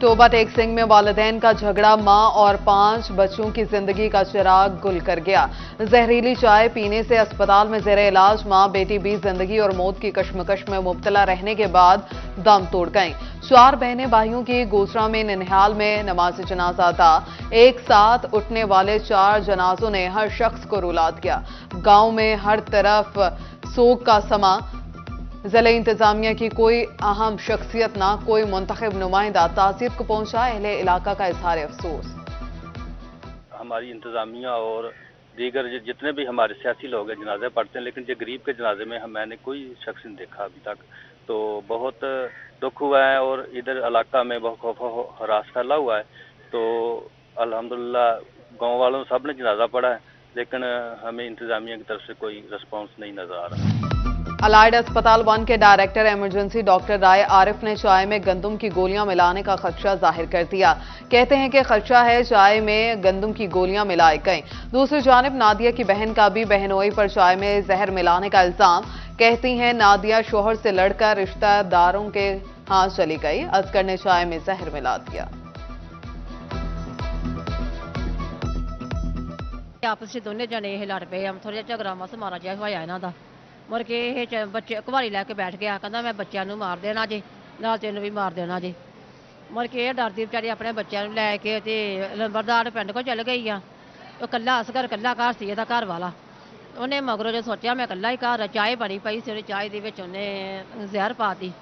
Toba take Singh में वालिदैन का झगड़ा, मां और 5 बच्चों की जिंदगी का चिराग गुल कर गया। जहरीली चाय पीने से अस्पताल में जेर इलाज मां बेटी भी जिंदगी और मौत की कश्मकश में मुब्तला रहने के बाद दम तोड़ गईं। 4 बहनें भाइयों की गोसरा में निनिहाल में नमाज जनाजा अदा। एक साथ उठने वाले 4 जनाजों ने हर शख्स को रुला दिया। गांव में हर तरफ सोग का समा। जिले इंतजामिया की कोई अहम शख्सियत ना कोई मुंतखब नुमाइंदा ताज़ियत को पहुंचा। अहले इलाका का इजहार अफसोस। हमारी इंतजामिया और दीगर जितने भी हमारे सियासी लोग हैं जनाजे पढ़ते हैं, लेकिन जो गरीब के जनाजे में मैंने कोई शख्स नहीं देखा अभी तक। तो बहुत दुख हुआ है और इधर इलाका में बहुत खौफ हरास फैला हुआ है। तो अल्हम्दुलिल्लाह गाँव वालों सब ने जनाजा पढ़ा है, लेकिन हमें इंतजामिया की तरफ से कोई रिस्पॉन्स नहीं नजर आ रहा। अलाइड अस्पताल 1 के डायरेक्टर इमरजेंसी डॉक्टर राय आरिफ ने चाय में गंदम की गोलियां मिलाने का खदशा जाहिर कर दिया। कहते हैं कि खदशा है चाय में गंदम की गोलियां मिलाई गई। दूसरी जानिब नादिया की बहन का भी बहनोई पर चाय में जहर मिलाने का इल्जाम। कहती हैं नादिया शोहर से लड़कर रिश्तेदारों के हाथ चली गई। असगर ने चाय में जहर मिला दिया। आपस में दोनों जने लड़ पे, हम थोड़ा झगड़ा मस मारा जिहा होया इन्हां दा। मुड़ के ये बच्चे कुवारी लैके बैठ गया, कहता मैं बच्चों को मार देना जी, नाल तेन भी मार देना जी। मुड़ के डरदी बेचारी अपने बच्चों लैके ते लंबरदार पिंड को चल गई आ। तो कल्ला असगर कल्ला घर सी इहदा घर वाला। उन्हें मगरों जो सोचा मैं कल्ला ही घर, चाय बनी पई सी, चाय दे विच उन्हें जहर पाती।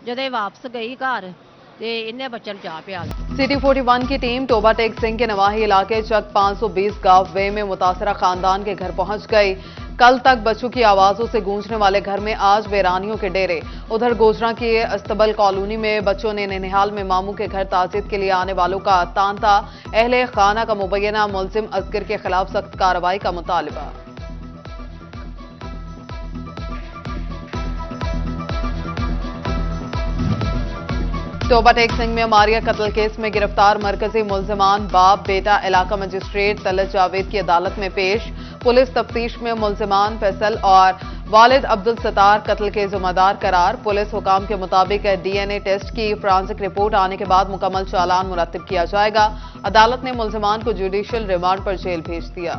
जदों वापस गई घर ते इन्हें बच्चों चाह पिया। सिटी 41 की टीम टोबा टेक सिंह के नवाही इलाके चक 520 गांव वे में मुतासरा खानदान के घर पहुंच गई। कल तक बच्चों की आवाजों से गूंजने वाले घर में आज वीरानियों के डेरे। उधर गोजरा की अस्तबल कॉलोनी में बच्चों ने निनिहाल में मामू के घर ताजियत के लिए आने वालों का तांता। अहले खाना का मुबैना मुलजिम असगर के खिलाफ सख्त कार्रवाई का मुतालबा। टोबा टेक सिंह में मारिया कत्ल केस में गिरफ्तार मरकजी मुलजिमान बाप बेटा इलाका मजिस्ट्रेट तलत जावेद की अदालत में पेश। पुलिस तफ्तीश में मुलजिमान फैसल और वालिद अब्दुल सत्तार कत्ल के जिम्मेदार करार। पुलिस हुकाम के मुताबिक डीएनए टेस्ट की फॉरेंसिक रिपोर्ट आने के बाद मुकम्मल चालान मुरत्तिब किया जाएगा। अदालत ने मुलजिमान को जुडिशियल रिमांड पर जेल भेज दिया।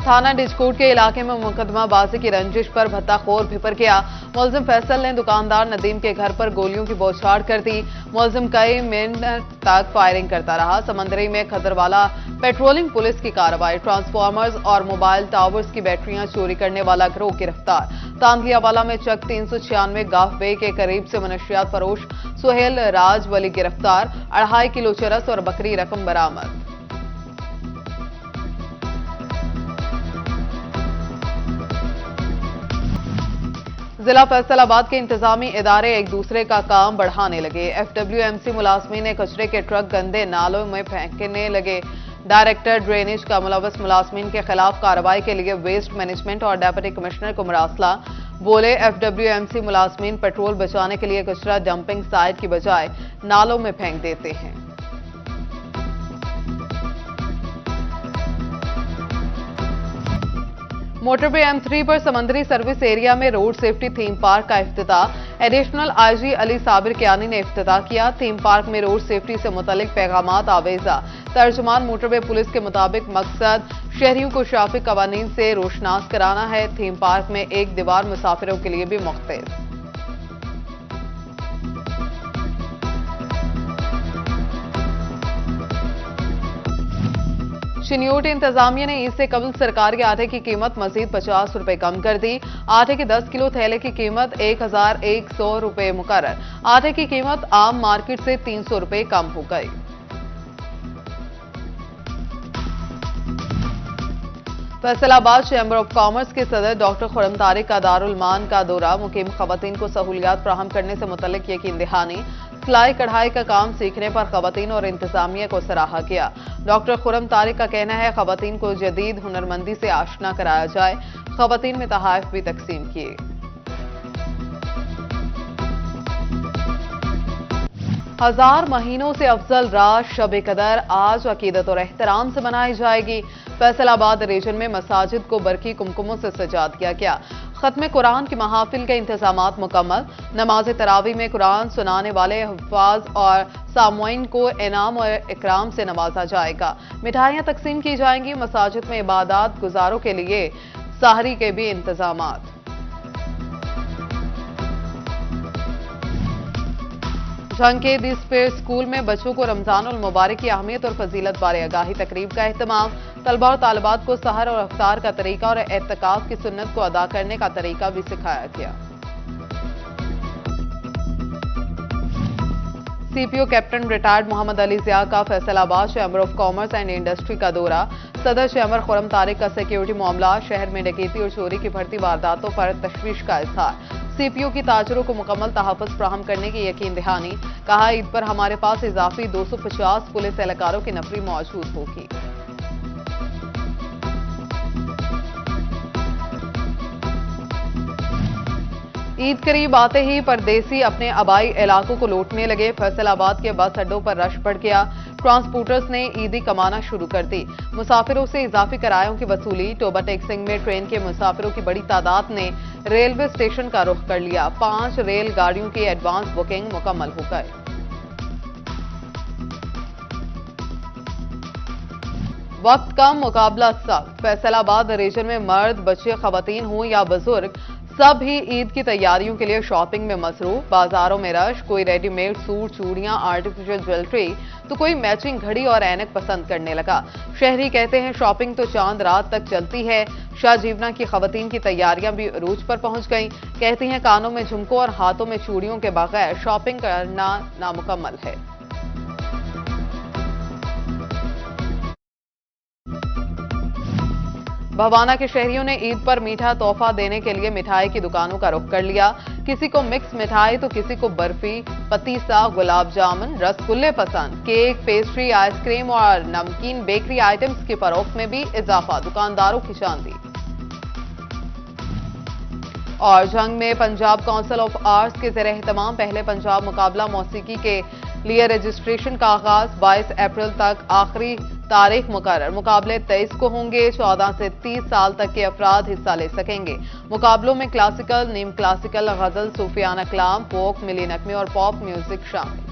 थाना डिजकोट के इलाके में मुकदमाबाजी की रंजिश पर भत्ताखोर भिपर गया। मुलजिम फैसल ने दुकानदार नदीम के घर पर गोलियों की बौछार कर दी। मुलजिम कई मिनट तक फायरिंग करता रहा। समंदरी में खदरवाला पेट्रोलिंग पुलिस की कार्रवाई। ट्रांसफार्मर्स और मोबाइल टावर्स की बैटरियां चोरी करने वाला गिरोह गिरफ्तार। तांदलियावाला में चक 396 गाफ वे के करीब से मनशियात फरोश सुहेल राज वली गिरफ्तार। 2.5 किलो चरस और बकरी रकम बरामद। जिला फैसलाबाद के इंतजामी इदारे एक दूसरे का काम बढ़ाने लगे। FWMC मुलाजमीन ने कचरे के ट्रक गंदे नालों में फेंकने लगे। डायरेक्टर ड्रेनेज का मुलव्वस मुलाजमीन के खिलाफ कार्रवाई के लिए वेस्ट मैनेजमेंट और डेप्यूटी कमिश्नर को मरासला। बोले FWMC मुलाजमीन पेट्रोल बचाने के लिए कचरा डंपिंग साइट की बजाय नालों में फेंक देते हैं। मोटरवे M3 पर समंदरी सर्विस एरिया में रोड सेफ्टी थीम पार्क का इफ्तिताह। एडिशनल IG अली साबिर कियानी ने इफ्तिताह किया। थीम पार्क में रोड सेफ्टी से मुतल्लिक पैगामात आवेजा। तर्जुमान मोटरवे पुलिस के मुताबिक मकसद शहरियों को ट्रैफिक कवानीन से रोशनास कराना है। थीम पार्क में एक दीवार मुसाफिरों के लिए भी मुख्तस। चिन्योट इंतजामिया ने ईद से कबल सरकारी आटे की कीमत मजीद 50 रुपए कम कर दी। आटे के 10 किलो थैले की कीमत 1100 रुपए मुकर्रर। आटे की कीमत आम मार्केट से 300 रुपए कम हो गई। फैसलाबाद चैम्बर ऑफ कॉमर्स के सदर डॉक्टर खुरम तारिक का दारुल मान का दौरा। मुकीम खवातीन को सहूलियात फराहम करने से मुतल्लिक यकीन दहानी। सिलाई कढ़ाई का काम सीखने पर खवातीन और इंतजामिया को सराहा गया। डॉक्टर खुरम तारिक का कहना है खवातीन को जदीद हुनरमंदी से आशना कराया जाए। खवातीन में तोहफे भी तकसीम किए। हजार महीनों से अफजल रात शब कदर आज अकीदत और एहतराम से मनाई जाएगी। फैसलाबाद रीजन में मसाजिद को बरकी कुमकुमों से सजा दिया गया। खत्म कुरान की महाफिल के इंतजामात मुकम्मल। नमाज तरावी में कुरान सुनाने वाले हुफ्फाज और सामुईन को इनाम और इकराम से नवाजा जाएगा। मिठाइयां तकसीम की जाएंगी। मसाजिद में इबादत गुजारों के लिए सहरी के भी इंतजामात। जंग के दिस पे स्कूल में बच्चों को रमजानुल मुबारक की अहमियत और फजीलत बारे आगाही तकरीब का एहतमाम। तलबा और तालिबात को सहर और अफ्तार का तरीका और एहतिकाफ की सुन्नत को अदा करने का तरीका भी सिखाया गया। CPO captain retired Mohammad Ali Zia का Faisalabad chamber of commerce and industry का दौरा। सदर चैम्बर खुरम तारिक का सिक्योरिटी मामला, शहर में डकैती और चोरी की बढ़ती वारदातों पर तशवीश का इजहार। सीपीओ की ताजरों को मुकम्मल तहफ़्फ़ुज़ फराहम करने की यकीन दहानी। कहा, ईद पर हमारे पास इजाफी 250 पुलिस एहलकारों की नफरी मौजूद होगी। ईद करीब आते ही परदेसी अपने आबाई इलाकों को लौटने लगे। फैसलाबाद के बस अड्डों पर रश बढ़ गया। ट्रांसपोर्टर्स ने ईदी कमाना शुरू कर दी। मुसाफिरों से इजाफी किरायों की वसूली। टोबा टेक्सिंग में ट्रेन के मुसाफिरों की बड़ी तादाद ने रेलवे स्टेशन का रुख कर लिया। 5 रेलगाड़ियों की एडवांस बुकिंग मुकम्मल हो गई। वक्त कम, मुकाबला सब। फैसलाबाद रीजन में मर्द, बच्चे, खवातीन हों या बुजुर्ग, सब ही ईद की तैयारियों के लिए शॉपिंग में मसरूफ। बाजारों में रश। कोई रेडीमेड सूट, चूड़ियां, आर्टिफिशियल ज्वेलरी तो कोई मैचिंग घड़ी और ऐनक पसंद करने लगा। शहरी कहते हैं शॉपिंग तो चांद रात तक चलती है। शाहजीवना की खवातीन की तैयारियां भी अरूज पर पहुंच गईं। कहती हैं कानों में झुमकों और हाथों में चूड़ियों के बगैर शॉपिंग करना नामुकम्मल है। भवाना के शहरियों ने ईद पर मीठा तोहफा देने के लिए मिठाई की दुकानों का रुख कर लिया। किसी को मिक्स मिठाई तो किसी को बर्फी, पतीसा, गुलाब जामुन, रसगुल्ले पसंद। केक, पेस्ट्री, आइसक्रीम और नमकीन बेकरी आइटम्स की फरोख्त में भी इजाफा। दुकानदारों की चांदी। और जंग में पंजाब काउंसिल ऑफ आर्ट्स के ज़ेरे एहतमाम पहले पंजाब मुकाबला मौसीकी के लिए रजिस्ट्रेशन का आगाज। 22 अप्रैल तक आखिरी तारीख मुकर्रर। मुकाबले 23 को होंगे। 14 से 30 साल तक के अफराद हिस्सा ले सकेंगे। मुकाबलों में क्लासिकल, नीम क्लासिकल, गजल, सूफियाना कलाम, फोक, मिली नगमे और पॉप म्यूजिक शामिल।